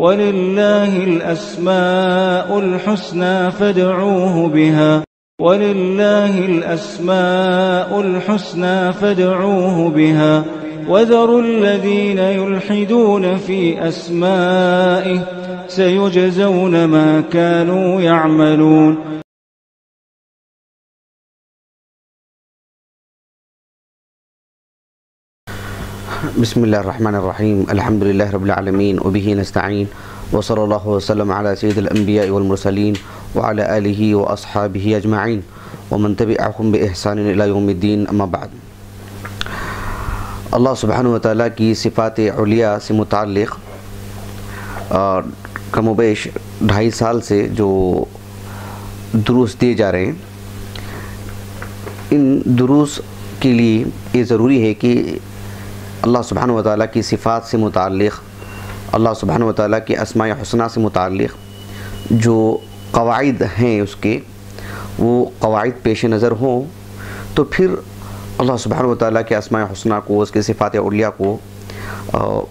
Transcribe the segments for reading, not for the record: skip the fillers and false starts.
وَلِلَّهِ الْأَسْمَاءُ الْحُسْنَى فَادْعُوهُ بِهَا وَلِلَّهِ الْأَسْمَاءُ الْحُسْنَى فَادْعُوهُ بِهَا وَذَرُوا الَّذِينَ يُلْحِدُونَ فِي أَسْمَائِهِ سَيُجْزَوْنَ مَا كَانُوا يَعْمَلُونَ. بسم اللہ الرحمن الرحیم. الحمد للہ رب العالمین وبہ نستعین وصلی اللہ وسلم علی سید الانبیاء والمرسلین وعلی آلہ واصحابہ اجمعین ومن تبعہم بإحسان الی یوم الدین. اما بعد. اللہ سبحانہ وتعالیٰ کی صفات علیہ سے متعلق کم و بیش 2.5 سال سے جو دروس دیے جا رہے ہیں، ان دروس کے لیے یہ ضروری ہے کہ اللہ سبحانہ وتعالیٰ کی صفات سے متعلق، اللہ سبحانہ وتعالیٰ کی اسماء حسنہ سے متعلق جو قواعد ہیں اس کے، وہ قواعد پیش نظر ہوں، تو پھر اللہ سبحانہ وتعالیٰ کے اسماء حسنہ کو، اس کے صفات علیہ کو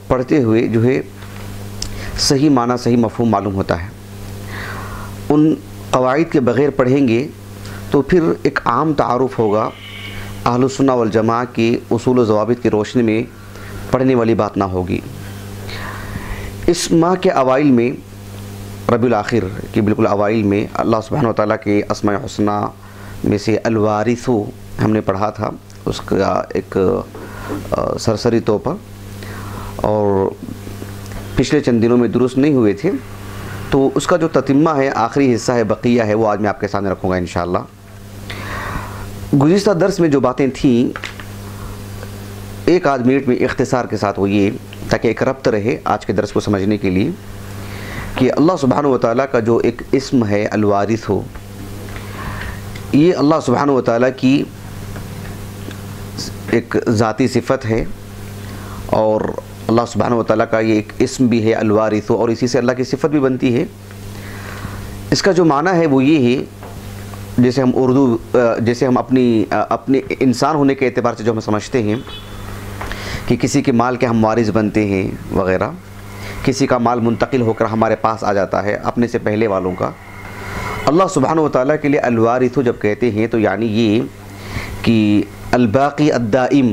پڑھتے ہوئے جو ہے صحیح معنی، صحیح مفہوم معلوم ہوتا ہے. ان قواعد کے بغیر پڑھیں گے تو پھر ایک عام تعارف ہوگا، اہل السنہ والجماعہ کی اصول و ضوابط کی روشنی میں پڑھنے والی بات نہ ہوگی. اس ماہ کے اوائل میں، ربیع الاخر کے بالکل اوائل میں، اللہ سبحانہ وتعالیٰ کے اسماء حسنہ میں سے الوارث ہم نے پڑھا تھا، اس کا ایک سرسری طور پر، اور پچھلے چند دنوں میں درست نہیں ہوئے تھے، تو اس کا جو تتمہ ہے، آخری حصہ ہے، بقیہ ہے، وہ آج میں آپ کے سامنے رکھوں گا انشاءاللہ. گزشتہ درس میں جو باتیں تھیں، 1 آدھ منٹ میں اختصار کے ساتھ، وہ یہ تاکہ ایک ربط رہے آج کے درس کو سمجھنے کے لیے، کہ اللہ سبحانہ وتعالیٰ کا جو ایک اسم ہے الوارث ہو، یہ اللہ سبحانہ وتعالیٰ کی ایک ذاتی صفت ہے، اور اللہ سبحانہ وتعالیٰ کا یہ ایک اسم بھی ہے الوارث، اور اسی سے اللہ کی صفت بھی بنتی ہے. اس کا جو معنی ہے وہ یہ ہے، جیسے ہم اپنے انسان ہونے کے اعتبار سے جو ہم سمجھتے ہیں کہ کسی کے مال کے ہم وارث بنتے ہیں وغیرہ، کسی کا مال منتقل ہو کر ہمارے پاس آ جاتا ہے اپنے سے پہلے والوں کا. اللہ سبحانہ وتعالیٰ کے لیے الوارث جب کہتے ہیں تو یعنی یہ کہ الباقی الدائم،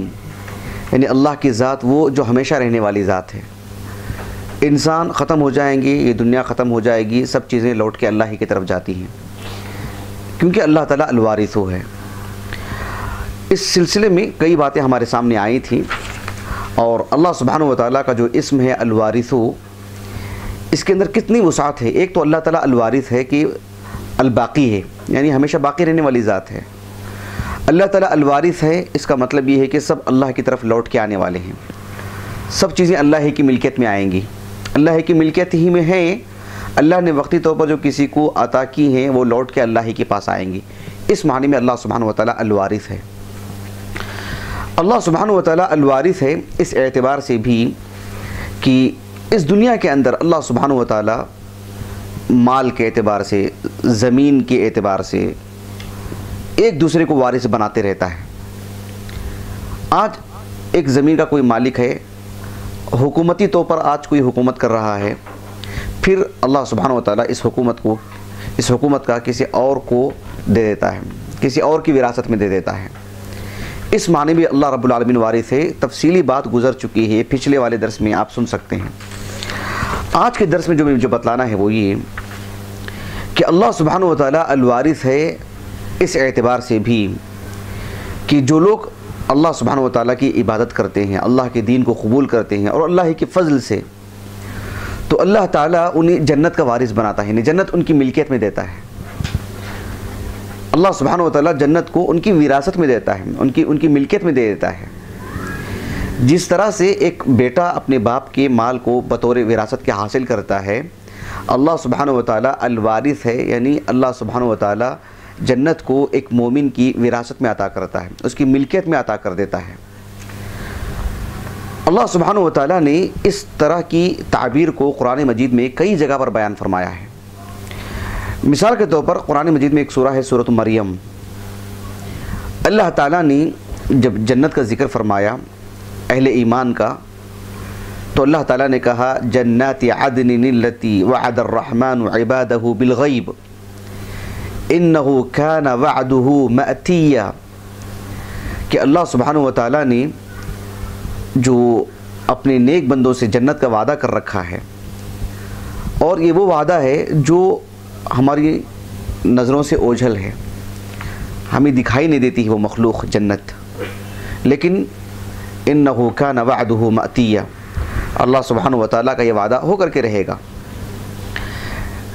یعنی اللہ کی ذات وہ جو ہمیشہ رہنے والی ذات ہے. انسان ختم ہو جائیں گے، یہ دنیا ختم ہو جائے گی، سب چیزیں لوٹ کے اللہ ہی کی طرف جاتی ہیں، کیونکہ اللہ تعالیٰ الوارث ہے. اس سلسلے میں کئی باتیں ہمارے سامنے آئی تھیں، اور اللہ سبحانہ وتعالیٰ کا جو اسم ہے الوارث، اس کے اندر کتنی وسعت ہے. ایک تو اللہ تعالیٰ الوارث ہے کہ الباقی ہے، یعنی ہمیشہ باقی رہنے والی ذات ہے. اللہ تعالیٰ الوارث ہے، اس کا مطلب یہ ہے کہ سب اللہ کی طرف لوٹ کے آنے والے ہیں، سب چیزیں اللہ ہی کی ملکیت میں آئیں گی، اللہ ہی کی ملکیت ہی میں ہیں. اللہ نے وقتی طور پر جو کسی کو عطا کی ہیں وہ لوٹ کے اللہ ہی کے پاس آئیں گی. اس معنی میں اللہ سبحانہ وتعالیٰ الوارث ہے. اللہ سبحانہ وتعالیٰ الوارث ہے اس اعتبار سے بھی کہ اس دنیا کے اندر اللہ سبحانہ وتعالیٰ مال کے اعتبار سے، زمین کے اعتبار سے ایک دوسرے کو وارث بناتے رہتا ہے. آج ایک زمین کا کوئی مالک ہے، حکومتی طور پر آج کوئی حکومت کر رہا ہے، پھر اللہ سبحانہ وتعالیٰ اس حکومت کا کسی اور کو دے دیتا ہے، کسی اور کی وراثت میں دے دیتا ہے. اس معنی بھی اللہ رب العالمین وارث ہے. تفصیلی بات گزر چکی ہے، پچھلے والے درس میں آپ سن سکتے ہیں. آج کے درس میں جو بتلانا ہے وہ یہ کہ اللہ سبحانہ وتعالیٰ الوارث ہے اس اعتبار سے بھی کہ جو لوگ اللہ سبحانہ وتعالیٰ کی عبادت کرتے ہیں، اللہ کے دین کو قبول کرتے ہیں، اور اللہ کے فضل سے، تو اللہ تعالیٰ انہیں جنت کا وارث بناتا ہے، یعنی جنت ان کی ملکیت میں دیتا ہے. اللہ سبحانہ وتعالیٰ جنت کو ان کی وراثت میں دیتا ہے، ان کی ملکیت میں دے دیتا ہے. جس طرح سے ایک بیٹا اپنے باپ کے مال کو بطور وراثت کے حاصل کرتا ہے، اللہ سبحانہ وتعالیٰ الوارث ہے، یعنی اللہ سبحانہ وتعالیٰ جنت کو ایک مومن کی وراثت میں عطا کرتا ہے، اس کی ملکیت میں عطا کر دیتا ہے. اللہ سبحانہ وتعالیٰ نے اس طرح کی تعبیر کو قرآن مجید میں کئی جگہ پر بیان فرمایا ہے. مثال کے طور پر قرآن مجید میں ایک سورہ ہے سورۃ مریم. اللہ تعالیٰ نے جب جنت کا ذکر فرمایا اہل ایمان کا، تو اللہ تعالیٰ نے کہا جنات عدن التی وعد الرحمن عبادہ بالغیب انہ کان وعدہ مأتیا، کہ اللہ سبحانہ و تعالیٰ نے جو اپنے نیک بندوں سے جنت کا وعدہ کر رکھا ہے، اور یہ وہ وعدہ ہے جو ہماری نظروں سے اوجھل ہے، ہمیں دکھائی نہیں دیتی ہے وہ مخلوق جنت، لیکن انہ کان وعدہ مأتیا، اللہ سبحانہ و تعالیٰ کا یہ وعدہ ہو کر کے رہے گا۔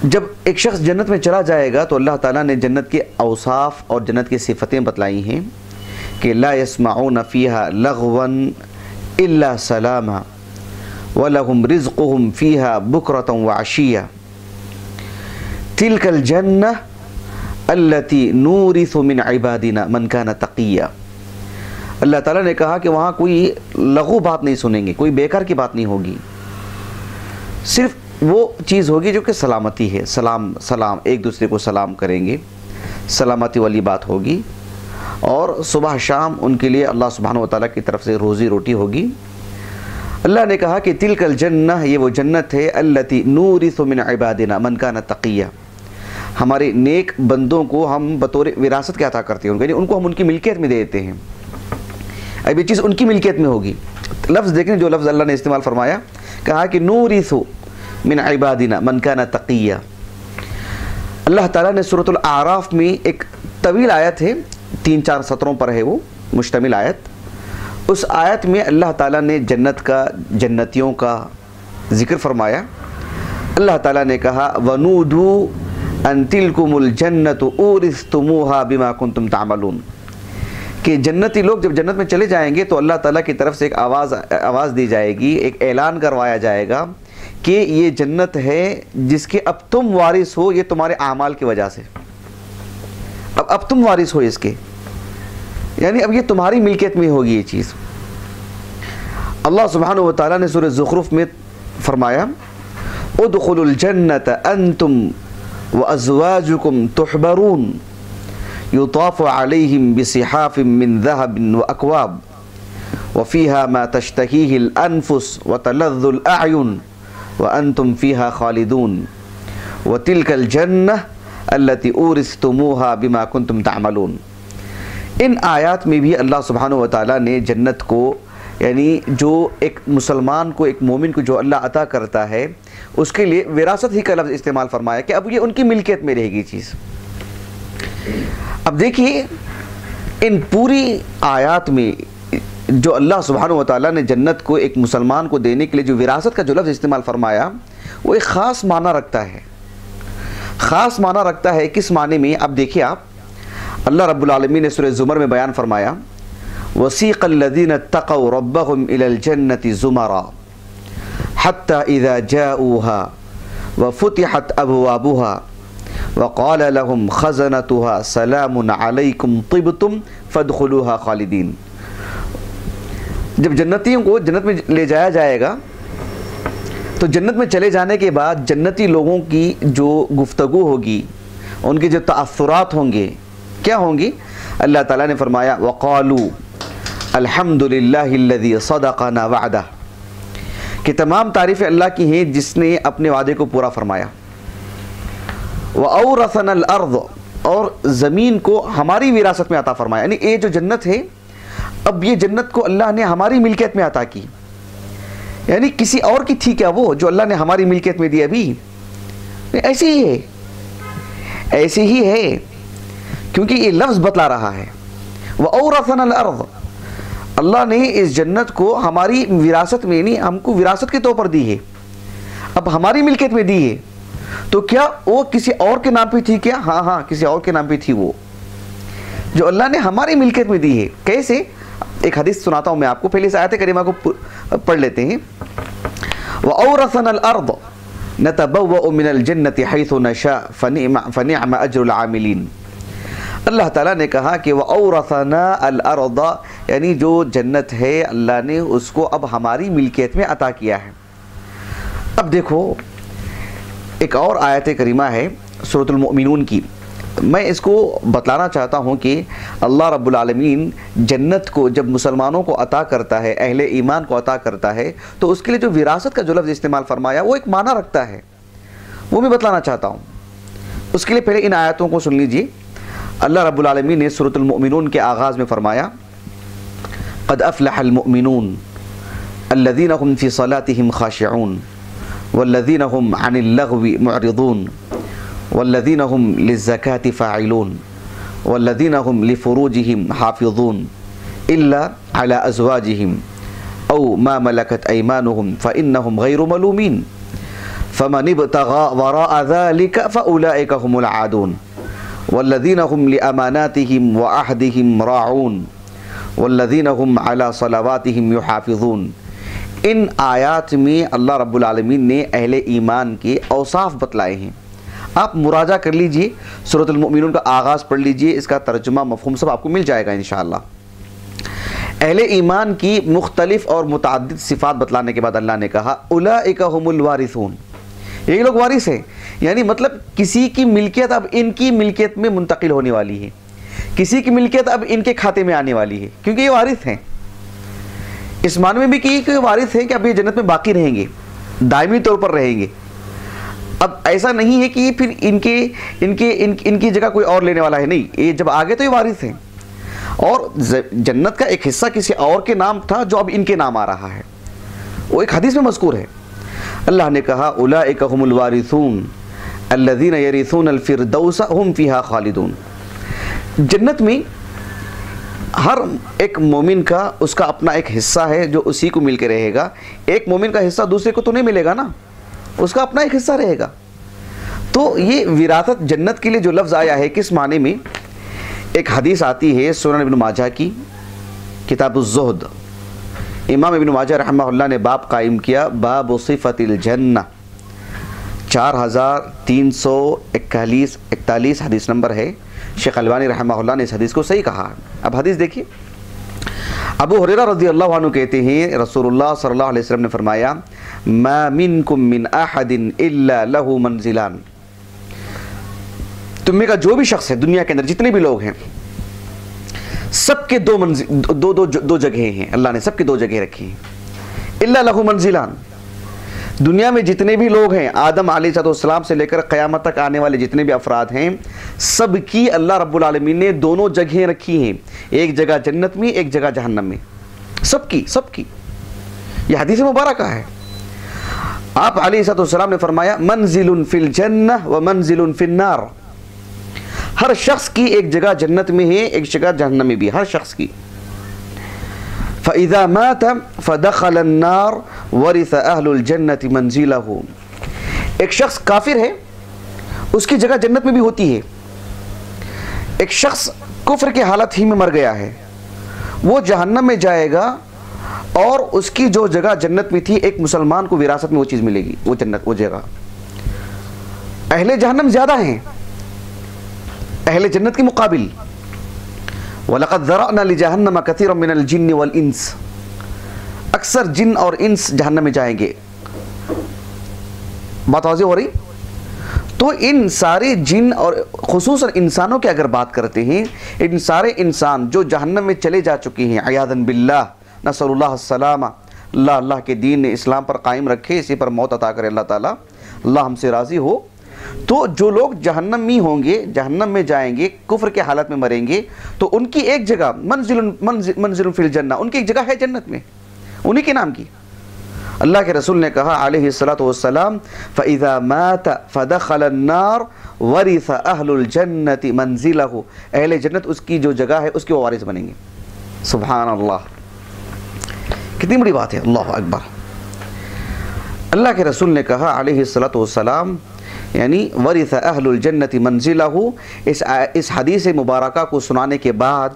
جب ایک شخص جنت میں چلا جائے گا تو اللہ تعالیٰ نے جنت کے اوصاف اور جنت کی صفتیں بتلائی ہیں کہ لا يسمعون فيها لغوا الا سلاما ولهم رزقهم فيها بكرة وعشيا تلك الجنة التي نورث من عبادنا من كان تقيا۔ اللہ تعالیٰ نے کہا کہ وہاں کوئی لغو بات نہیں سنیں گے، کوئی بیکار کی بات نہیں ہوگی، صرف وہ چیز ہوگی جو کہ سلامتی ہے، سلام ایک دوسرے کو سلام کریں گے، سلامتی والی بات ہوگی، اور صبح شام ان کے لیے اللہ سبحانہ و تعالیٰ کی طرف سے روزی روٹی ہوگی۔ اللہ نے کہا کہ تلک الجنہ، یہ وہ جنت ہے، التی نورث من عبادنا من کان تقیا، ہمارے نیک بندوں کو ہم بطور وراثت کے عطا کرتے ہیں، یعنی ان کو ہم ان کی ملکیت میں دے دیتے ہیں۔ اب یہ چیز ان کی ملکیت میں ہوگی، لفظ دیکھیں جو لفظ اللہ نے استعمال فرمایا، کہا کہ نورث من عبادنا من کان تقیا۔ اللہ تعالیٰ نے سورۃ الاعراف میں ایک طویل آیت ہے، 3-4 سطروں پر ہے وہ مشتمل آیت، اس آیت میں اللہ تعالیٰ نے جنت کا، جنتیوں کا ذکر فرمایا۔ اللہ تعالیٰ نے کہا وَنُودُوا أَن تِلْكُمُ الْجَنَّةُ أُورِثْتُمُوهَا بِمَا كُنْتُمْ تَعْمَلُونَ، کہ جنتی لوگ جب جنت میں چلے جائیں گے تو اللہ تعالیٰ کی طرف سے ایک آواز دی جائے گی، ایک اعلان کروایا جائے گا کہ یہ جنت ہے جس کے اب تم وارث ہو، یہ تمہارے اعمال کی وجہ سے، اب تم وارث ہو اس کے، یعنی اب یہ تمہاری ملکیت میں ہوگی یہ چیز۔ اللہ سبحانہ و تعالیٰ نے سورہ زخرف میں فرمایا ادخلوا الجنت انتم وازواجکم تحبرون یطاف علیہم بصحاف من ذہب واکواب وفیہا ما تشتہیہ الانفس وتلذ الاعین وانتم فیہا خالدون وتلک الجنہ التی اورثتموہا بما کنتم تعملون۔ ان آیات میں بھی اللہ سبحانہ و تعالیٰ نے جنت کو، یعنی جو ایک مسلمان کو، ایک مومن کو جو اللہ عطا کرتا ہے، اس کے لیے وراثت ہی کا لفظ استعمال فرمایا کہ اب یہ ان کی ملکیت میں رہے گی چیز۔ اب دیکھیے ان پوری آیات میں جو اللہ سبحانہ و تعالیٰ نے جنت کو ایک مسلمان کو دینے کے لیے جو وراثت کا جو لفظ استعمال فرمایا، وہ ایک خاص معنی رکھتا ہے، خاص معنی رکھتا ہے۔ کس معنی میں؟ اب دیکھیے آپ، اللہ رب العالمین نے سورہ زمر میں بیان فرمایا وَسِيقَ الَّذِينَ اتَّقَوْا رَبَّهُمْ إِلَى الْجَنَّةِ زُمَرًا حَتَّى إِذَا جَاءُوهَا وَفُتِحَتْ أَبْوَابُهَا وَقَالَ لَهُمْ خَزَنَتُهَا سَلَامٌ عَلَيْكُمْ طِبْتُمْ فَادْخُلُوهَا خَالِدِينَ۔ جب جنتیوں کو جنت میں لے جایا جائے گا تو جنت میں چلے جانے کے بعد جنتی لوگوں کی جو گفتگو ہوگی، ان کے جو تأثرات ہوں گے، کیا ہوں گی؟ اللہ تعالیٰ نے فرمایا وَقَالُوا الْحَمْدُ لِلَّهِ الَّذِي صَدَقَنَا وَعْدَهُ، کہ تمام تعریفیں اللہ کی ہیں جس نے اپنے وعدے کو پورا فرمایا۔ وَأَوْرَثَنَا الْأَرْضَ، اور زمین کو ہماری وراثت میں عطا فرمایا، یعنی یہ جو جنت ہے اب یہ جنت کو اللہ نے ہماری ملکیت میں عطا کی، یعنی کسی اور کی تھی کیا وہ جو اللہ نے ہماری ملکیت میں دی؟ ابھی ایسی ہی ہے، ایسی ہی ہے، کیونکہ یہ لفظ بتلا رہا ہے وَأَوْرَثَنَا الْأَرْضَ، اللہ نے اس جنت کو ہماری وراثت میں، یعنی ہم کو وراثت کے طور پر دی ہے، اب ہماری ملکیت میں دی ہے، تو کیا وہ کسی اور کے نام پہ تھی کیا؟ ہاں کسی اور کے نام پہ تھی وہ جو اللہ نے ہماری ملکیت میں دی ہے۔ کیسے؟ ایک حدیث سناتا ہوں میں آپ کو، پہلے اس آیت کریمہ کو پڑھ لیتے ہیں۔ وَأَوْرَثَنَا الْأَرْضَ نَتَبَوَّأُ مِنَ الْجَنَّةِ حَيْثُ نَشَاءُ فَنِعْمَ أَجْرُ الْعَامِلِينَ۔ اللہ تعالیٰ نے کہا کہ وَأَوْرَثَنَا الْأَرْضَ، یعنی جو جنت ہے اللہ نے اس کو اب ہماری ملکیت میں عطا کیا ہے۔ اب دیکھو ایک اور آیت کریمہ ہے سورۃ المؤمنون کی، میں اس کو بتلانا چاہتا ہوں کہ اللہ رب العالمین جنت کو جب مسلمانوں کو عطا کرتا ہے، اہل ایمان کو عطا کرتا ہے، تو اس کے لیے جو وراثت کا جو لفظ استعمال فرمایا وہ ایک معنی رکھتا ہے، وہ بھی بتلانا چاہتا ہوں۔ اس کے لیے پہلے ان آیاتوں کو سن لیجئے۔ اللہ رب العالمین نے سورۃ المؤمنون کے آغاز میں فرمایا قد افلح المؤمنون الذین هم فی صلاتهم خاشعون والذین هم عن اللغو معرضون والذین هم للزکاة فاعلون والذین هم لفروجهم حافظون الا على ازواجهم او ما ملكت ایمانهم فإنهم غیر ملومین فمن ابتغى وراء ذلك فأولئك هم العادون والذین هم لأماناتهم وعهدهم راعون والذین هم على صلواتهم يحافظون۔ ان آیات میں اللہ رب العالمین نے اہل ایمان کے اوصاف بتلائے ہیں۔ آپ مراجعہ کر لیجئے، سورۃ المؤمنون کا آغاز پڑھ لیجئے، اس کا ترجمہ مفہوم سب آپ کو مل جائے گا انشاءاللہ۔ اہل ایمان کی مختلف اور متعدد صفات بتلانے کے بعد اللہ نے کہا اولئک هم الوارثون، یہ لوگ وارث ہیں، یعنی مطلب کسی کی ملکیت اب ان کی ملکیت میں منتقل ہونے والی ہے، کسی کی ملکیت اب ان کے کھاتے میں آنے والی ہے، کیونکہ یہ وارث ہیں۔ اس معنی میں بھی کہ وارث ہیں کہ اب یہ جنت میں باقی رہیں گے، دائمی طور پر رہیں گے۔ اب ایسا نہیں ہے کہ پھر ان کی جگہ کوئی اور لینے والا ہے، نہیں، یہ جب آگے تو یہ وارث ہیں، اور جنت کا ایک حصہ کسی اور کے نام تھا جو اب ان کے نام آ رہا ہے، وہ ایک حدیث میں مذکور ہے۔ اللہ نے کہا اولئک هم الوارثون الذین یرثون الفردوس هم فیہا خالدون۔ جنت میں ہر ایک مومن کا اس کا اپنا ایک حصہ ہے جو اسی کو مل کے رہے گا۔ ایک مومن کا حصہ دوسرے کو تو نہیں ملے گا نا، اس کا اپنا ایک حصہ رہے گا۔ تو یہ وراثت جنت کے لیے جو لفظ آیا ہے کس معنی میں؟ ایک حدیث آتی ہے سنن ابن ماجہ کی کتاب الزہد، امام ابن ماجہ رحمہ اللہ نے باب قائم کیا، باب صفت الجنہ، 4341 حدیث نمبر ہے۔ شیخ البانی رحمہ اللہ نے اس حدیث کو صحیح کہا۔ اب حدیث دیکھیے، ابو ہریرہ رضی اللہ عنہ کہتے ہیں رسول اللہ صلی اللہ علیہ وسلم نے فرمایا ما منکم من احد الا له منزلان، تم میں کا جو بھی شخص ہے دنیا کے اندر جتنے بھی لوگ ہیں سب کے دو جگہیں ہیں، اللہ نے سب کے دو جگہیں رکھی ہیں۔ الا له منزلان، دنیا میں جتنے بھی لوگ ہیں آدم علیہ السلام سے لے کر قیامت تک آنے والے جتنے بھی افراد ہیں سب کی اللہ رب العالمین نے دونوں جگہیں رکھی ہیں، ایک جگہ جنت میں ایک جگہ جہنم میں، سب کی یہ حدیث مبارکہ ہے۔ آپ علیہ السلام نے فرمایا منزل فی الجنہ و منزل فی النار، ہر شخص کی ایک جگہ جنت میں ہے ایک جگہ جہنم میں بھی، ہر شخص کی۔ فَإِذَا مَاتَ فَدَخَلَ النَّارِ وَرِثَ أَهْلُ الْجَنَّةِ مَنْزِلَهُ، ایک شخص کافر ہے اس کی جگہ جنت میں بھی ہوتی ہے، ایک شخص کفر کی حالت ہی میں مر گیا ہے وہ جہنم میں جائے گا، اور اس کی جو جگہ جنت میں تھی ایک مسلمان کو وراثت میں وہ چیز ملے گی، وہ جنت، وہ جگہ۔ اہل جہنم زیادہ ہیں اہل جنت کے مقابل، وَلَقَدْ ذَرَأْنَا لِجَهَنَّمَ كَثِيرًا مِنَ الْجِنِّ وَالْإِنسِ، اکثر جن اور انس جہنم میں جائیں گے۔ بات واضح ہو رہی؟ تو ان سارے جن اور خصوصاً انسانوں کی اگر بات کرتے ہیں، ان سارے انسان جو جہنم میں چلے جا چکے ہیں عیاذاً باللہ، نسأل اللہ السلامہ، اللہ کے دین اسلام پر قائم رکھے، اسی پر موت عطا کرے اللہ تعالیٰ، اللہ ہم سے راضی ہو۔ تو جو لوگ جہنم میں ہوں گے، جہنم میں جائیں گے، کفر کے حالت میں مریں گے، تو ان کی ایک جگہ منزل فی الجنہ، ان کی ایک جگہ ہے جنت میں، انہی کے نام کی۔ اللہ کے رسول نے کہا علیہ السلام فَإِذَا مَاتَ فَدَخَلَ النَّارِ وَرِثَ أَهْلُ الْجَنَّةِ مَنْزِلَهُ، اہل جنت اس کی جو جگہ ہے اس کے وہ وارث بنیں گے۔ سبحان اللہ، کتنی بڑی بات ہے، اللہ اکبر۔ اللہ کے رسول نے کہا علیہ السلام یعنی ورث اہل الجنت منزلہ، اس حدیث مبارکہ کو سنانے کے بعد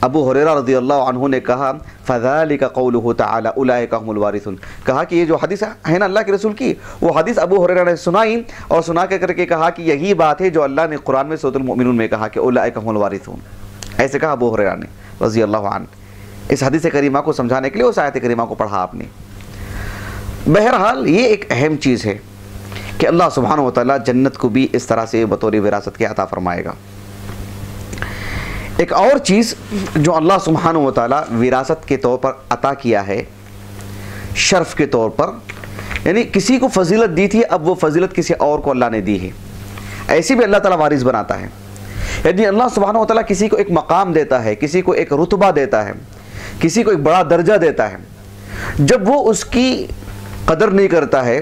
ابو ہریرہ رضی اللہ عنہ نے کہا فذلک قولہ تعالی اولئک هم الوارثون، کہا کہ یہ جو حدیث ہے نا اللہ کے رسول کی، وہ حدیث ابو ہریرہ نے سنائی اور سنا کر کے کہا کہ یہی بات ہے جو اللہ نے قرآن میں سورۃ المؤمنون میں کہا کہ اولئک هم الوارثون، ایسے کہا ابو ہریرہ نے رضی اللہ عنہ۔ اس حدیث کریمہ کو سمجھانے کے لیے اس آیت کریمہ کو پڑھا آپ نے۔ بہرحال یہ ایک اہم چیز ہے کہ اللہ سبحانہ و تعالیٰ جنت کو بھی اس طرح سے بطور وراثت کے عطا فرمائے گا۔ ایک اور چیز جو اللہ سبحانہ و تعالیٰ وراثت کے طور پر عطا کیا ہے، شرف کے طور پر، یعنی کسی کو فضیلت دی تھی، اب وہ فضیلت کسی اور کو اللہ نے دی ہے، ایسی بھی اللہ تعالیٰ وارث بناتا ہے۔ یعنی اللہ سبحانہ و تعالیٰ کسی کو ایک مقام دیتا ہے، کسی کو ایک رتبہ دیتا ہے، کسی کو ایک بڑا درجہ دیتا ہے، جب وہ اس کی قدر نہیں کرتا ہے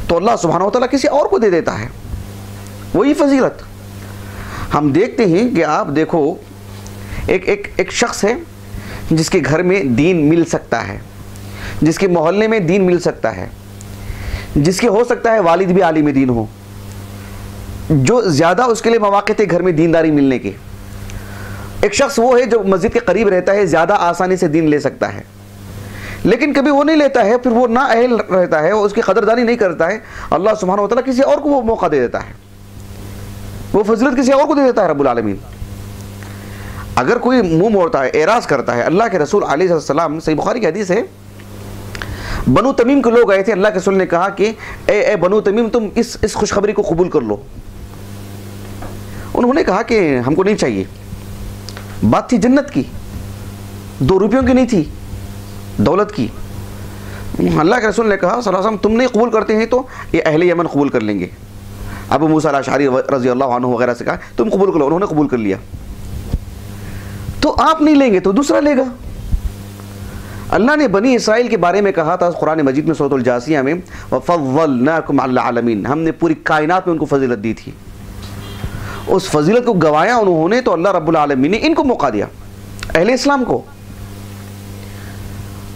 تو اللہ سبحانہ و تعالیٰ کسی اور کو دے دیتا ہے وہی فضیلت۔ ہم دیکھتے ہیں کہ آپ دیکھو ایک شخص ہے جس کے گھر میں دین مل سکتا ہے، جس کے محلے میں دین مل سکتا ہے، جس کے ہو سکتا ہے والد بھی عالم دین ہو، جو زیادہ اس کے لیے مواقع تھے گھر میں دینداری ملنے کے۔ ایک شخص وہ ہے جو مسجد کے قریب رہتا ہے، زیادہ آسانی سے دین لے سکتا ہے، لیکن کبھی وہ نہیں لیتا ہے، پھر وہ نااہل رہتا ہے، اس کی قدردانی نہیں کرتا ہے، اللہ سبحانہ و تعالیٰ کسی اور کو وہ موقع دے دیتا ہے، وہ فضیلت کسی اور کو دے دیتا ہے رب العالمین۔ اگر کوئی منہ موڑتا ہے، اعراض کرتا ہے، اللہ کے رسول علیہ السلام، صحیح بخاری کی حدیث ہے، بنو تمیم کے لوگ آئے تھے، اللہ کے رسول نے کہا کہ اے بنو تمیم تم اس خوشخبری کو قبول کر لو۔ انہوں نے کہا کہ ہم کو نہیں چاہیے، بات تھی جنت کی، 2 روپیوں کی نہیں تھی، دولت کی۔ اللہ کے رسول نے کہا صلی اللہ علیہ وسلم تم نہیں قبول کرتے ہیں تو یہ اہل یمن قبول کر لیں گے۔ ابو موسیٰ الاشعری رضی اللہ عنہ وغیرہ سے کہا تم قبول کر لو، انہوں نے قبول کر لیا۔ تو آپ نہیں لیں گے تو دوسرا لے گا۔ اللہ نے بنی اسرائیل کے بارے میں کہا تھا قرآن مجید میں سورۃ الجاثیہ میں، وَفَضَّلْنَاكُمْ عَلَى الْعَالَمِينَ، ہم نے پوری کائنات میں ان کو فضیلت دی تھی۔ اس فضیلت کو گوایا انہوں نے، تو اللہ رب العالمین نے ان کو موقع دیا، اہل اسلام کو۔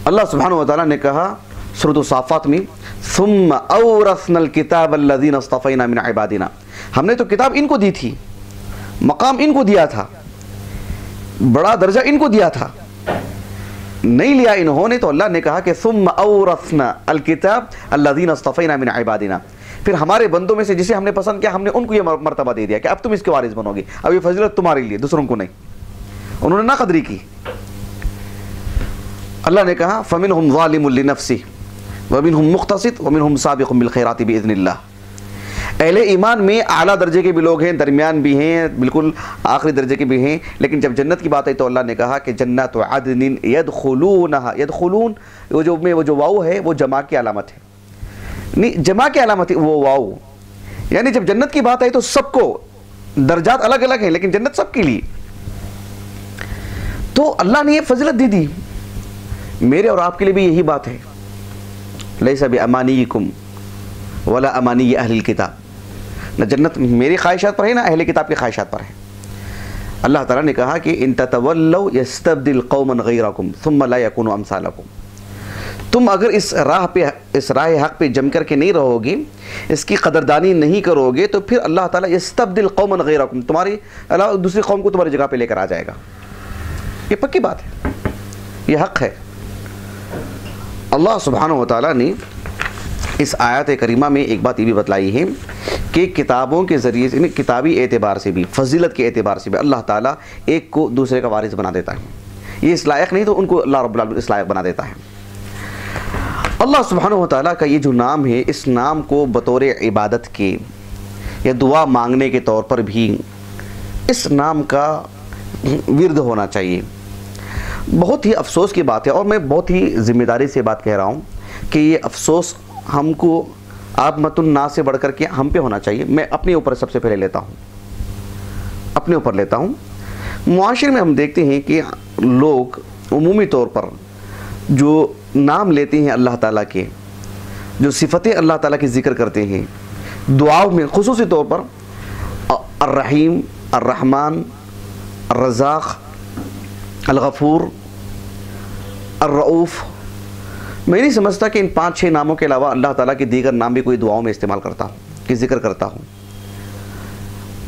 اللہ سبحانہ و تعالیٰ نے کہا سورۃ الصافات میں، ثُمَّ أَوْرَثْنَا الْكِتَابَ الَّذِينَ اصْطَفَيْنَا مِنْ عِبَادِنَا، ہم نے تو کتاب ان کو دی تھی، مقام ان کو دیا تھا، بڑا درجہ ان کو دیا تھا، نہیں لیا انہوں نے، تو اللہ نے کہا کہ ثُمَّ أَوْرَثْنَا الْكِتَابَ الَّذِينَ اصْطَفَيْنَا مِنْ عِبَادِنَا، پھر ہمارے بندوں میں سے جسے ہم نے پسند کیا ہم نے ان کو یہ مرتبہ دے دیا کہ اب تم اس کے وارث بنو گے، اب یہ فضیلت تمہارے لیے، دوسروں کو نہیں۔ انہوں نے نہ قدری کی۔ اللہ نے کہا فَمِنْهُمْ ظَالِمٌ لِنَفْسِهِ وَمِنْهُمْ مُقْتَصِدٌ وَمِنْهُمْ سَابِقٌ بِالْخَيْرَاتِ بِإِذْنِ اللَّهِ۔ اہل ایمان میں اعلیٰ درجے کے بھی لوگ ہیں، درمیان بھی ہیں، بالکل آخری درجے کے بھی ہیں، لیکن جب جنت کی بات آئی تو اللہ نے کہا کہ جنات عدن يدخلونها، يدخلون وہ جو واو ہے وہ جمع کی علامت ہے، نہیں جمع کی علامت ہے وہ واو، یعنی جب جنت کی بات آئی تو سب کو، درجات الگ الگ ہیں لیکن جنت سب کے لیے۔ تو اللہ نے یہ فضیلت دی، میرے اور آپ کے لیے بھی یہی بات ہے، لیس بامانیکم ولا امانی اہل الکتاب، نہ جنت میری خواہشات پر ہے نہ اہل کتاب کی خواہشات پر ہے۔ اللہ تعالیٰ نے کہا کہ ان تتولوا یستبدل قوما غیرکم ثم لا یکونوا امثالکم، تم اگر اس راہ حق پہ جم کر کے نہیں رہو گے، اس کی قدردانی نہیں کرو گے، تو پھر اللہ تعالیٰ یستبدل قوما غیرکم، تمہاری علاوہ دوسری قوم کو تمہاری جگہ پہ لے کر آ جائے گا۔ یہ پکی بات ہے، یہ حق ہے۔ اللہ سبحانہ و تعالیٰ نے اس آیت کریمہ میں ایک بات یہ بھی بتلائی ہے کہ کتابوں کے ذریعے سے، کتابی اعتبار سے بھی، فضیلت کے اعتبار سے بھی اللہ تعالیٰ ایک کو دوسرے کا وارث بنا دیتا ہے۔ یہ اس لائق نہیں تو ان کو اللہ رب العالمین اس لائق بنا دیتا ہے۔ اللہ سبحانہ و تعالیٰ کا یہ جو نام ہے، اس نام کو بطور عبادت کے یا دعا مانگنے کے طور پر بھی اس نام کا ورد ہونا چاہیے۔ بہت ہی افسوس کی بات ہے، اور میں بہت ہی ذمہ داری سے بات کہہ رہا ہوں کہ یہ افسوس ہم کو آپ مت الناس سے بڑھ کر کے ہم پہ ہونا چاہیے۔ میں اپنے اوپر سب سے پہلے لیتا ہوں، اپنے اوپر لیتا ہوں۔ معاشرے میں ہم دیکھتے ہیں کہ لوگ عمومی طور پر جو نام لیتے ہیں اللہ تعالیٰ کے، جو صفتیں اللہ تعالیٰ کی ذکر کرتے ہیں دعاؤں میں، خصوصی طور پر الرحیم، الرحمن، الرزاق، الغفور، الرؤوف، میں نہیں سمجھتا کہ ان 5-6 ناموں کے علاوہ اللہ تعالیٰ کے دیگر نام بھی کوئی دعاؤں میں استعمال کرتا ہوں، کہ ذکر کرتا ہوں۔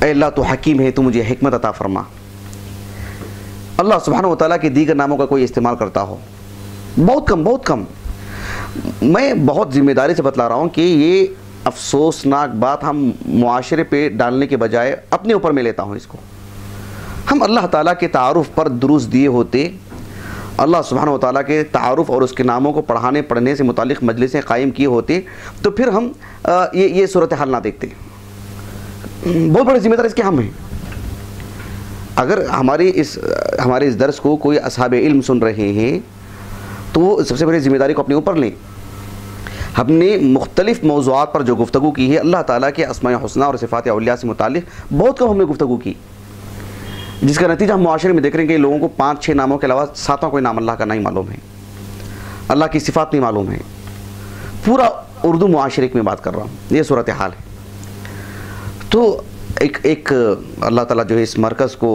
اے اللہ تو حکیم ہے، تو مجھے حکمت عطا فرما، اللہ سبحانہ و تعالیٰ کے دیگر ناموں کا کوئی استعمال کرتا ہو، بہت کم، بہت کم۔ میں بہت ذمہ داری سے بتلا رہا ہوں کہ یہ افسوسناک بات ہم معاشرے پہ ڈالنے کے بجائے اپنے اوپر میں لیتا ہوں اس کو۔ ہم اللہ تعالیٰ کے تعارف پر دروس دیے ہوتے، اللہ سبحانہ و تعالیٰ کے تعارف اور اس کے ناموں کو پڑھنے سے متعلق مجلسیں قائم کیے ہوتے، تو پھر ہم یہ صورتحال نہ دیکھتے۔ بہت بڑی ذمہ داری اس کے ہم ہیں۔ اگر ہمارے اس درس کو کوئی اصحاب علم سن رہے ہیں تو وہ سب سے بڑی ذمہ داری کو اپنے اوپر لیں. ہم نے مختلف موضوعات پر جو گفتگو کی ہے اللہ تعالیٰ کے اسماء حسنہ اور صفات اولیاء سے متعلق بہت کم ہم نے گفتگو کی، جس کا نتیجہ ہم معاشرے میں دیکھ رہے ہیں کہ لوگوں کو 5-6 ناموں کے علاوہ 7واں کوئی نام اللہ کا نہیں معلوم ہے، اللہ کی صفات نہیں معلوم ہے. پورا اردو معاشرے میں بات کر رہا ہوں، یہ صورتحال ہے. تو ایک اللہ تعالیٰ جو ہے اس مرکز کو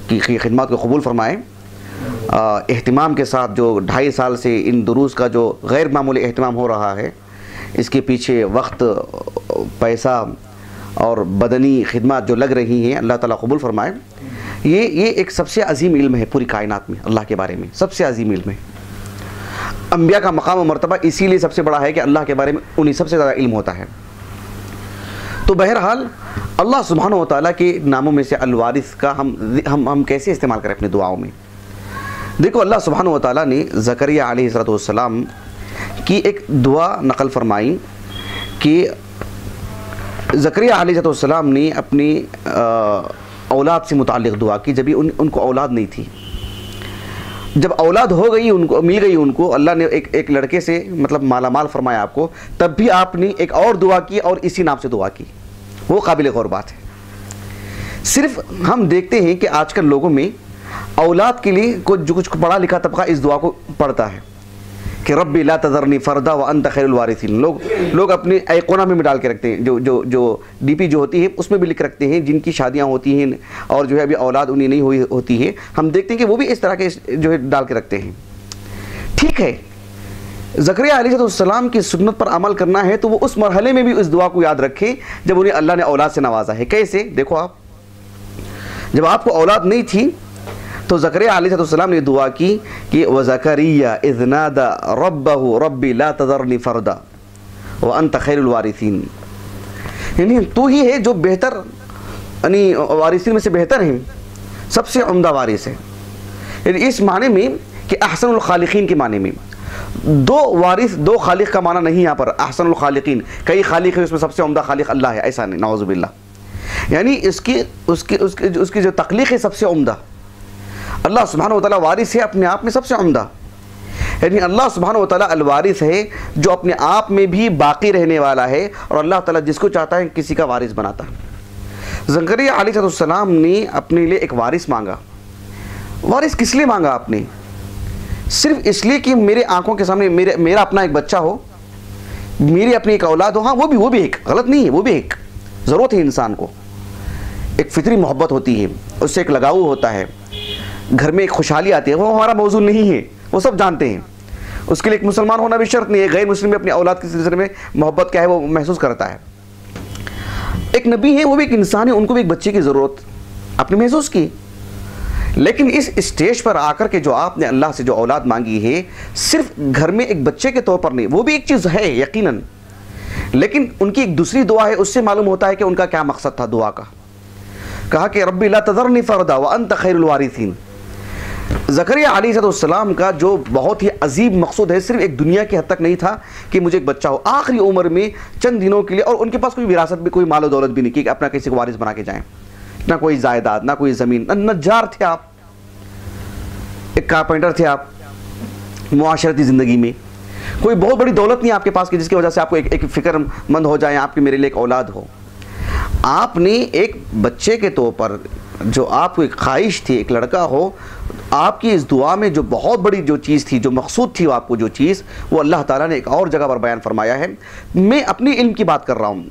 کی خدمات کو قبول فرمائے. اہتمام کے ساتھ جو 2.5 سال سے ان دروس کا جو غیر معمولی اہتمام ہو رہا ہے، اس کے پیچھے وقت، پیسہ اور بدنی خدمات جو لگ رہی ہیں، اللہ تعالیٰ قبول فرمائے. یہ ایک سب سے عظیم علم ہے پوری کائنات میں، اللہ کے بارے میں سب سے عظیم علم ہے. انبیاء کا مقام و مرتبہ اسی لیے سب سے بڑا ہے کہ اللہ کے بارے میں انہیں سب سے زیادہ علم ہوتا ہے. تو بہرحال اللہ سبحانہ و تعالیٰ کے ناموں میں سے الوارث کا ہم کیسے استعمال کریں اپنی دعاؤں میں. دیکھو اللہ سبحانہ و تعالیٰ نے زکریا علیہ السلام کی ایک دعا نقل فرمائی کہ زکریا علیہ السلام نے اپنی اولاد سے متعلق دعا کی جب ان کو اولاد نہیں تھی. جب اولاد ہو گئی، ان کو مل گئی، ان کو اللہ نے ایک لڑکے سے مطلب مالا مال فرمایا آپ کو، تب بھی آپ نے ایک اور دعا کی اور اسی نام سے دعا کی. وہ قابل غور بات ہے. صرف ہم دیکھتے ہیں کہ آج کل لوگوں میں اولاد کے لیے جو کچھ پڑھا لکھا طبقہ اس دعا کو پڑھتا ہے کہ ربی لا تذرنی فردا وانت خیر الوارثین. لوگ اپنے ایقونہ میں ڈال کے رکھتے ہیں، جو ڈی پی جو ہوتی ہے اس میں بھی لکھ رکھتے ہیں جن کی شادیاں ہوتی ہیں اور جو ہے ابھی اولاد انہیں نہیں ہوئی ہوتی ہے. ہم دیکھتے ہیں کہ وہ بھی اس طرح کے جو ہے ڈال کے رکھتے ہیں. ٹھیک ہے، زکریا علیہ السلام کی سنت پر عمل کرنا ہے تو وہ اس مرحلے میں بھی اس دعا کو یاد رکھیں جب انہیں اللہ نے اولاد سے نوازا ہے. کیسے؟ دیکھو آپ، جب آپ کو اولاد نہیں تھی تو زکریا علیہ السلام نے دعا کی کہ وَزَكَرِيَّا إِذْ نَادَى رَبَّهُ رَبِّ لَا تَذَرْنِي فَرْدًا وَأَنْتَ خَيْرُ الْوَارِثِينَ. یعنی تو ہی ہے جو بہتر، یعنی وارثین میں سے بہتر ہیں، سب سے عمدہ وارث ہے. یعنی اس معنی میں کہ احسن الخالقین کے معنی میں. دو وارث، دو خالق کا معنی نہیں یہاں پر احسن الخالقین. کئی خالق ہیں، اس میں سب سے عمدہ خالق اللہ ہے، ایسا نہیں، نعوذ باللہ. یعنی اس کی جو تخلیق ہے سب سے عمدہ. اللہ سبحانہ و تعالیٰ وارث ہے اپنے آپ میں سب سے عمدہ. یعنی اللہ سبحانہ و تعالیٰ الوارث ہے جو اپنے آپ میں بھی باقی رہنے والا ہے، اور اللہ تعالیٰ جس کو چاہتا ہے کسی کا وارث بناتا ہے. زکریا علیہ السلام نے اپنے لیے ایک وارث مانگا. وارث کس لیے مانگا آپ نے؟ صرف اس لیے کہ میرے آنکھوں کے سامنے میرا اپنا ایک بچہ ہو، میری اپنی ایک اولاد ہو. ہاں وہ بھی ایک غلط نہیں ہے، وہ بھی ایک ضرورت ہے. انسان کو ایک فطری محبت ہوتی ہے، اس سے ایک لگاؤ ہوتا ہے، گھر میں ایک خوشحالی آتی ہے. وہ ہمارا موضوع نہیں ہے، وہ سب جانتے ہیں. اس کے لیے ایک مسلمان ہونا بھی شرط نہیں ہے. غیر مسلم بھی اپنی اولاد کے سلسلے میں محبت کیا ہے وہ محسوس کرتا ہے. ایک نبی ہے، وہ بھی ایک انسان ہے، ان کو بھی ایک بچے کی ضرورت آپ نے محسوس کی. لیکن اس اسٹیج پر آ کر کے جو آپ نے اللہ سے جو اولاد مانگی ہے، صرف گھر میں ایک بچے کے طور پر نہیں، وہ بھی ایک چیز ہے یقیناً، لیکن ان کی ایک دوسری دعا ہے. اس سے معلوم ہوتا ہے کہ ان کا کیا مقصد تھا دعا کا. کہا کہ ربی لا تذرنی فردا وانت خیر الوارثین. زکریا علیہ السلام کا جو بہت ہی عظیم مقصود ہے صرف ایک دنیا کی حد تک نہیں تھا کہ مجھے ایک بچہ ہو آخری عمر میں چند دنوں کے لیے، اور ان کے پاس کوئی وراثت بھی، کوئی مال و دولت بھی نہیں کہ اپنا کسی کو وارث بنا کے جائیں. نہ کوئی جائیداد، نہ کوئی زمین. نجار تھے آپ، ایک کارپینٹر تھے آپ معاشرتی زندگی میں. کوئی بہت بڑی دولت نہیں آپ کے پاس کہ جس کی وجہ سے آپ کو ایک فکر مند ہو جائیں آپ کی میرے لیے ایک اولاد ہو. آپ نے ایک بچے کے طور پر جو آپ کو ایک خواہش تھی ایک لڑکا ہو، آپ کی اس دعا میں جو بہت بڑی جو چیز تھی، جو مقصود تھی آپ کو جو چیز، وہ اللہ تعالیٰ نے ایک اور جگہ پر بیان فرمایا ہے. میں اپنی علم کی بات کر رہا ہوں.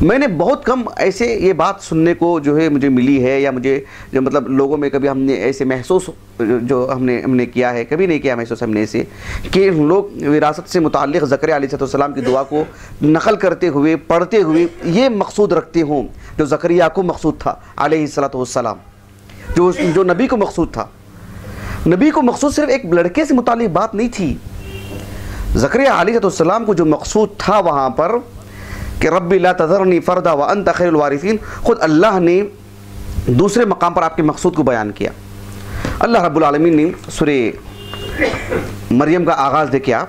میں نے بہت کم ایسے یہ بات سننے کو جو ہے مجھے ملی ہے، یا مجھے جو مطلب لوگوں میں کبھی ہم نے ایسے محسوس جو ہم نے کیا ہے، کبھی نہیں کیا محسوس ہم نے ایسے کہ لوگ وراثت سے متعلق زکریا علیہ السلام کی دعا کو نقل کرتے ہوئے، پڑھتے ہوئے یہ مقصود رکھتے ہوں جو زکریا کو مقصود تھا علیہ السلام، جو نبی کو مقصود تھا. نبی کو مقصود صرف ایک لڑکے سے متعلق بات نہیں تھی. زکریا علیہ السلام کو جو مقصود تھا وہاں پر کہ ربی لا تذرنی فردا وانت خیر الوارثین، خود اللہ نے دوسرے مقام پر آپ کے مقصود کو بیان کیا. اللہ رب العالمین نے سورہ مریم کا آغاز دیکھیں آپ.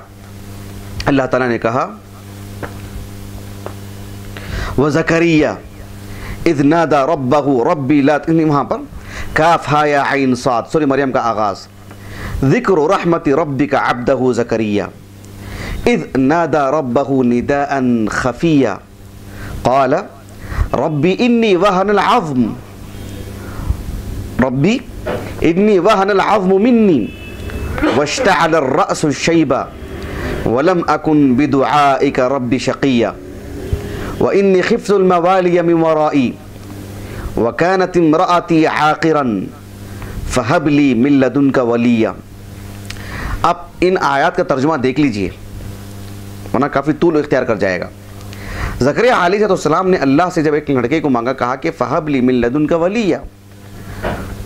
اللہ تعالیٰ نے کہا وزکریا اذ نادا ربہ ربی لا، وہاں پر کاف ہا یا عین صاد، سورہ مریم کا آغاز، ذکر رحمت ربک عبدہ زکریا اذ نادا ربہ نداء خفیا قال ربی انی وہن العظم منی واشتعل الرأس شیبا ولم اکن بدعائک رب شقیا وانی خفت الموالی من ورائی وکانت امرأتی عاقرا فہب لی من لدنک ولیا۔ اب ان آیات کا ترجمہ دیکھ لیجئے ورنہ کافی طول اختیار کر جائے گا۔ زکریا علیہ السلام نے اللہ سے جب ایک لڑکے کو مانگا، کہا کہ فہب لی من لدنک ولیا،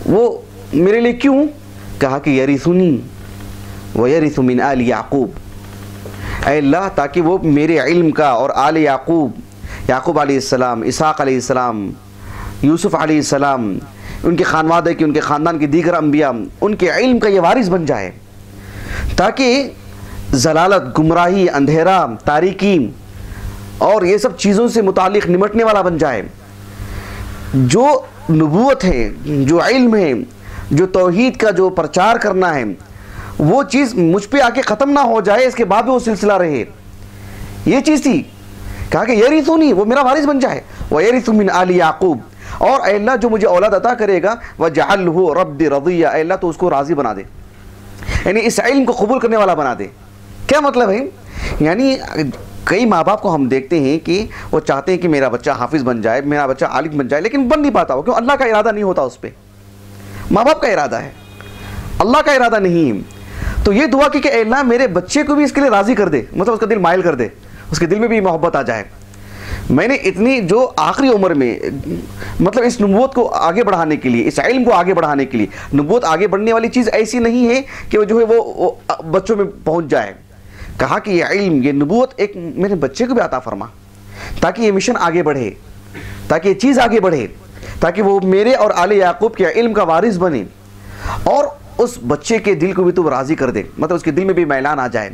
وہ میرے لیے کیوں؟ کہا کہ یرثنی ویرث من آل یعقوب، اے اللہ تاکہ وہ میرے علم کا اور آل یعقوب علیہ السلام، اسحاق علیہ السلام، یوسف علیہ السلام، ان کے خانوادہ کی، ان کے خاندان کے دیگر انبیاء، ان کے علم کا یہ وارث بن جائے، تاکہ ضلالت، گمراہی، اندھیرا، تاریکی اور یہ سب چیزوں سے متعلق نمٹنے والا بن جائے۔ جو نبوت ہے، جو علم ہے، جو توحید کا جو پرچار کرنا ہے، وہ چیز مجھ پہ آ کے ختم نہ ہو جائے، اس کے بعد بھی وہ سلسلہ رہے، یہ چیز تھی۔ کہا کہ یرثنی، وہ میرا وارث بن جائے، وَيَرِثُ مِنْ آلِ یعقوب، اور اے اللہ جو مجھے اولاد عطا کرے گا، وَجَعَلْهُ رَبِّ رَضِيًّا، اے اللہ تو اس کو راضی بنا دے، یعنی اس علم کو قبول کرنے والا بنا دے۔ کیا مطلب ہے؟ یعنی کئی ماں باپ کو ہم دیکھتے ہیں کہ وہ چاہتے ہیں کہ میرا بچہ حافظ بن جائے، میرا بچہ عالم بن جائے، لیکن بن نہیں پاتا، وہ کیوں؟ اللہ کا ارادہ نہیں ہوتا اس پہ، ماں باپ کا ارادہ ہے، اللہ کا ارادہ نہیں۔ تو یہ دعا کی کہ اے اللہ میرے بچے کو بھی اس کے لیے راضی کر دے، مطلب اس کا دل مائل کر دے، اس کے دل میں بھی محبت آ جائے۔ میں نے اتنی جو آخری عمر میں مطلب اس نبوت کو آگے بڑھانے کے لیے، اس علم کو آگے بڑھانے کے لیے، نبوت آگے بڑھنے والی چیز ایسی نہیں ہے کہ وہ جو ہے وہ بچوں میں پہنچ جائے۔ کہا کہ یہ علم، یہ نبوت ایک میرے بچے کو بھی عطا فرما، تاکہ یہ مشن آگے بڑھے، تاکہ یہ چیز آگے بڑھے، تاکہ وہ میرے اور آل یعقوب کے علم کا وارث بنے، اور اس بچے کے دل کو بھی تو راضی کر دے، مطلب اس کے دل میں بھی میلان آ جائے،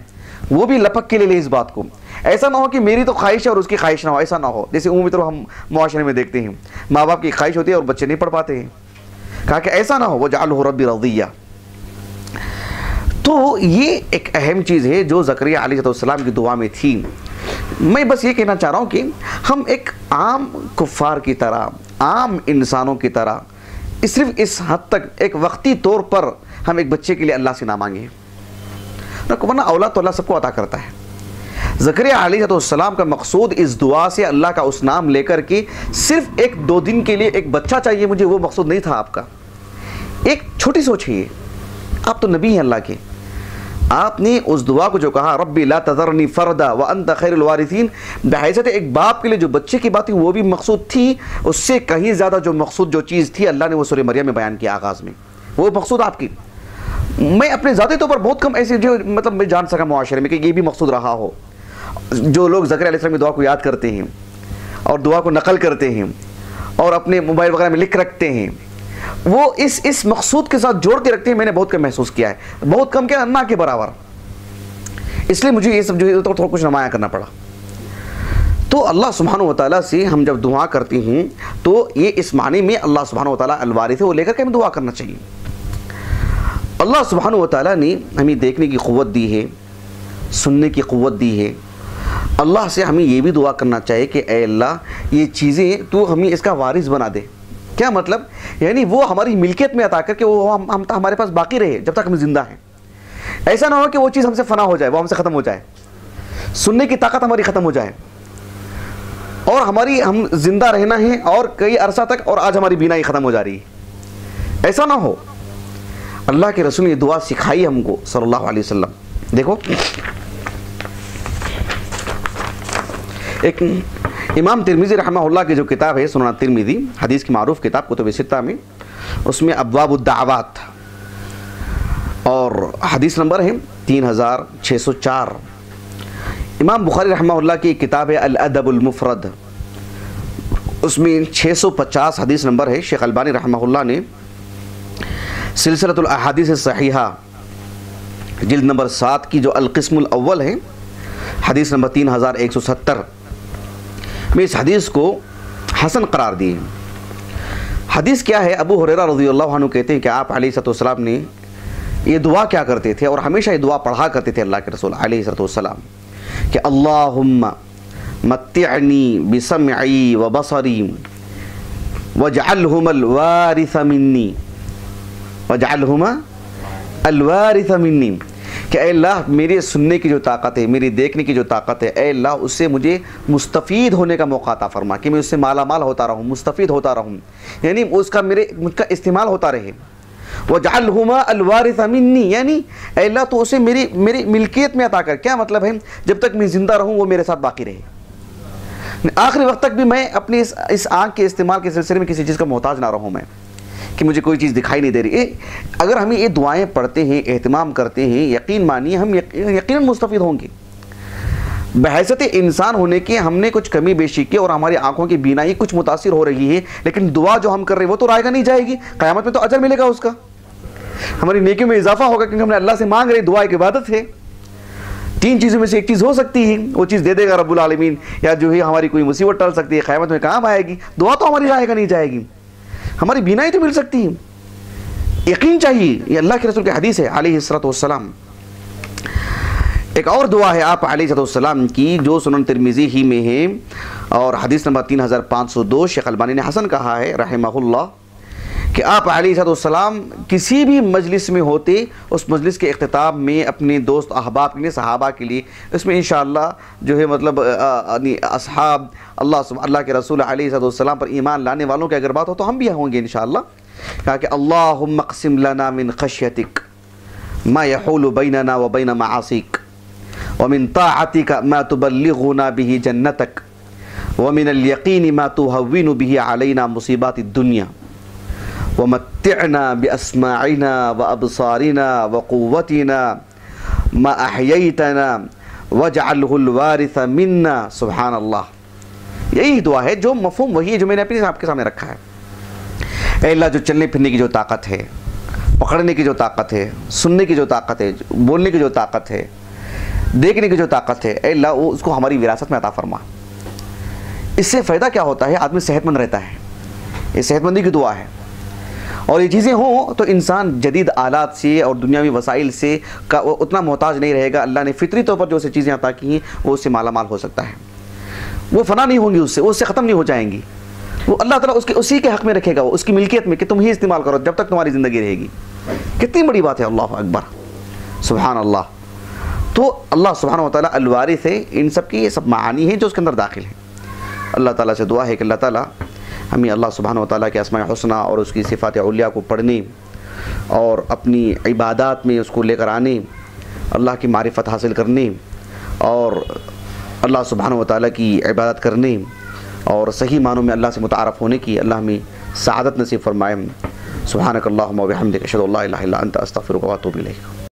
وہ بھی لپک کے لے اس بات کو۔ ایسا نہ ہو کہ میری تو خواہش ہے اور اس کی خواہش نہ ہو، ایسا نہ ہو، جیسے عمومی طور ہم معاشرے میں دیکھتے ہیں، ماں باپ کی خواہش ہوتی ہے اور بچے نہیں پڑھ پاتے ہیں۔ کہا کہ ایسا نہ ہو، وَجَعَلْهُ رَبِّ رَضِيًّا۔ تو یہ ایک اہم چیز ہے جو زکریا علیہ السلام کی دعا میں تھی۔ میں بس یہ کہنا چاہ رہا ہوں کہ ہم ایک عام کفار کی طرح، عام انسانوں کی طرح صرف اس حد تک ایک وقتی طور پر ہم ایک بچے کے لیے اللہ سے نہ مانگیں، ورنہ اولاد تو اللہ سب کو عطا کرتا ہے۔ زکریا علیہ السلام کا مقصود اس دعا سے اللہ کا اس نام لے کر کے صرف ایک دو دن کے لیے ایک بچہ چاہیے مجھے، وہ مقصود نہیں تھا آپ کا۔ ایک چھوٹی سوچ ہے، آپ تو نبی ہیں اللہ کے، آپ نے اس دعا کو جو کہا ربی لا تذرنی فردا وانت خیر الوارثین، بحیثیت ایک باپ کے لیے جو بچے کی بات تھی وہ بھی مقصود تھی، اس سے کہیں زیادہ جو مقصود جو چیز تھی اللہ نے وہ سورہ مریم میں بیان کیا آغاز میں، وہ مقصود آپ کی۔ میں اپنے ذاتی طور پر بہت کم ایسے جو مطلب میں جان سکا معاشرے میں کہ یہ بھی مقصود رہا ہو، جو لوگ زکریا علیہ السلام کی دعا کو یاد کرتے ہیں اور دعا کو نقل کرتے ہیں اور اپنے موبائل وغیرہ میں لکھ رکھتے ہیں، وہ اس مقصود کے ساتھ جوڑ کے رکھتے ہیں۔ میں نے بہت کم محسوس کیا ہے، بہت کم کیا، نہ کے برابر، اس لیے مجھے یہ سب جو ہے تھوڑا کچھ نمایاں کرنا پڑا۔ تو اللہ سبحانہ و تعالیٰ سے ہم جب دعا کرتے ہیں تو یہ اس معنی میں اللہ سبحانہ و تعالیٰ الوارث ہے، وہ لے کر کے ہمیں دعا کرنا چاہیے۔ اللہ سبحانہ و تعالیٰ نے ہمیں دیکھنے کی قوت دی ہے، سننے کی قوت دی ہے۔ اللہ سے ہمیں یہ بھی دعا کرنا چاہیے کہ اے اللہ یہ چیزیں تو ہمیں اس کا وارث بنا دے۔ کیا مطلب؟ یعنی وہ ہماری ملکیت میں عطا کر کے وہ ہمارے پاس باقی رہے جب تک ہم زندہ ہیں۔ ایسا نہ ہو کہ وہ چیز ہم سے فنا ہو جائے، وہ ہم سے ختم ہو جائے، سننے کی طاقت ہماری ختم ہو جائے، اور ہم زندہ رہنا ہے اور کئی عرصہ تک، اور آج ہماری بینائی ختم ہو جا رہی ہے، ایسا نہ ہو۔ اللہ کے رسول نے یہ دعا سکھائی ہم کو صلی اللہ علیہ وسلم۔ دیکھو ایک امام ترمذی رحمہ اللہ کی جو کتاب ہے سنن ترمذی، حدیث کی معروف کتاب کتب ستہ میں، اس میں ابواب الدعوات اور حدیث نمبر ہے 3604۔ امام بخاری رحمہ اللہ کی ایک کتاب ہے الادب المفرد، اس میں 650 حدیث نمبر ہے۔ شیخ البانی رحمہ اللہ نے سلسلۃ الاحادیث الصحیحہ جلد نمبر 7 کی جو القسم الاول ہے، حدیث نمبر 3170 میں اس حدیث کو حسن قرار دیے۔ حدیث کیا ہے؟ ابو ہریرہ رضی اللہ عنہ کہتے ہیں کہ آپ علیہ السلام نے یہ دعا کیا کرتے تھے اور ہمیشہ یہ دعا پڑھا کرتے تھے اللہ کے رسول علیہ السلام کہ اللہم متعنی بسمعی وبصری واجعلہما الوارث منی، واجعلہما الوارث منی، کہ اے اللہ میرے سننے کی جو طاقت ہے، میری دیکھنے کی جو طاقت ہے، اے اللہ اس سے مجھے مستفید ہونے کا موقع عطا فرما کہ میں اس سے مالا مال ہوتا رہوں، مستفید ہوتا رہوں، یعنی مجھ کا استعمال ہوتا رہے۔ وَجْعَلْهُمَا الْوَارِثَ مِنِّي، یعنی اے اللہ تو اسے میری ملکیت میں عطا کر۔ کیا مطلب ہے؟ جب تک میں زندہ رہوں وہ میرے ساتھ باقی رہے، آخری وقت تک بھی میں اپنی اس آنکھ کے استعمال کے سلسلے میں کسی چیز کا محتاج نہ رہوں میں کہ مجھے کوئی چیز دکھائی نہیں دے رہی۔ اگر ہم یہ دعائیں پڑھتے ہیں، اہتمام کرتے ہیں، یقین مانیے ہم یقیناً مستفید ہوں گے۔ بحیثیت انسان ہونے کے ہم نے کچھ کمی بیشی کی اور ہماری آنکھوں کی بینائی کچھ متاثر ہو رہی ہے، لیکن دعا جو ہم کر رہے ہیں وہ تو رائے گا نہیں جائے گی، قیامت میں تو اجر ملے گا اس کا، ہماری نیکیوں میں اضافہ ہوگا کیونکہ ہم نے اللہ سے مانگ رہے، دعا ایک عبادت ہے۔ 3 چیزوں میں سے ایک چیز ہو سکتی ہے، وہ چیز دے دے گا رب العالمین، یا جو ہے ہماری کوئی مصیبت ٹل سکتی ہے، قیامت میں کام آئے گی، دعا تو ہماری رائے گا نہیں جائے گی، ہماری بینائی تو مل سکتی ہے۔ یقین چاہیے، یہ اللہ کے رسول کی حدیث ہے علیہ السلام۔ ایک اور دعا ہے آپ علیہ السلام کی جو سنن ترمذی ہی میں ہے اور حدیث نمبر 3502، شیخ البانی نے حسن کہا ہے رحمہ اللہ، کہ آپ علیہ السلام کسی بھی مجلس میں ہوتے، اس مجلس کے اختتام میں اپنے دوست احباب کے لیے، صحابہ کے لیے، اس میں انشاءاللہ جو ہے مطلب اصحاب اللہ کے رسول علیہ السلام پر ایمان لانے والوں کی اگر بات ہو تو ہم بھی ہوں گے انشاءاللہ، کہا کہ اللہم اقسم لنا من خشیتک ما یحول بیننا وبین معاصیک ومن طاعتک ما تبلغنا به جنتک ومن الیقین ما تهون به علینا مصیبات الدنیا ومتعنا بأسماعنا وأبصارنا وقوتنا ما أحييتنا واجعله الوارث منا۔ سبحان اللہ، یہی دعا ہے جو مفہوم وہی ہے جو میں نے اپنے آپ کے سامنے رکھا ہے۔ اے اللہ جو چلنے پھرنے کی جو طاقت ہے، پکڑنے کی جو طاقت ہے، سننے کی جو طاقت ہے، بولنے کی جو طاقت ہے، دیکھنے کی جو طاقت ہے، اے اللہ وہ اس کو ہماری وراثت میں عطا فرما۔ اس سے فائدہ کیا ہوتا ہے؟ آدمی صحت مند رہتا ہے، یہ صحت مندی کی دعا ہے، اور یہ چیزیں ہوں تو انسان جدید آلات سے اور دنیاوی وسائل سے اتنا محتاج نہیں رہے گا۔ اللہ نے فطری طور پر جو سے چیزیں عطا کی ہیں وہ اس سے مالا مال ہو سکتا ہے، وہ فنا نہیں ہوں گی، اس سے ختم نہیں ہو جائیں گی، وہ اللہ تعالیٰ اسی کے حق میں رکھے گا، وہ اس کی ملکیت میں کہ تم ہی استعمال کرو جب تک تمہاری زندگی رہے گی۔ کتنی بڑی بات ہے، اللہ اکبر، سبحان اللہ۔ تو اللہ سبحانہ وتعالیٰ الوارث ہے، ان سب کی یہ سب معانی ہیں جو اس کے اندر داخل ہیں۔ اللہ تعالیٰ سے دعا ہے کہ اللہ تعالیٰ ہمیں اللہ سبحانہ وتعالیٰ کے اسماء حسنہ اور اس کی صفات علیہ کو پڑھنے اور اپنی عبادات میں اس کو لے کر آنے، اللہ کی معرفت حاصل کرنے اور اللہ سبحانہ وتعالیٰ کی عبادت کرنے اور صحیح معنوں میں اللہ سے متعارف ہونے کی اللہ ہمیں سعادت نصیب فرمائے۔ سبحانک اللہم و بحمدک، اشہد ان لا الہ الا انت، استغفرک و اتوب الیک۔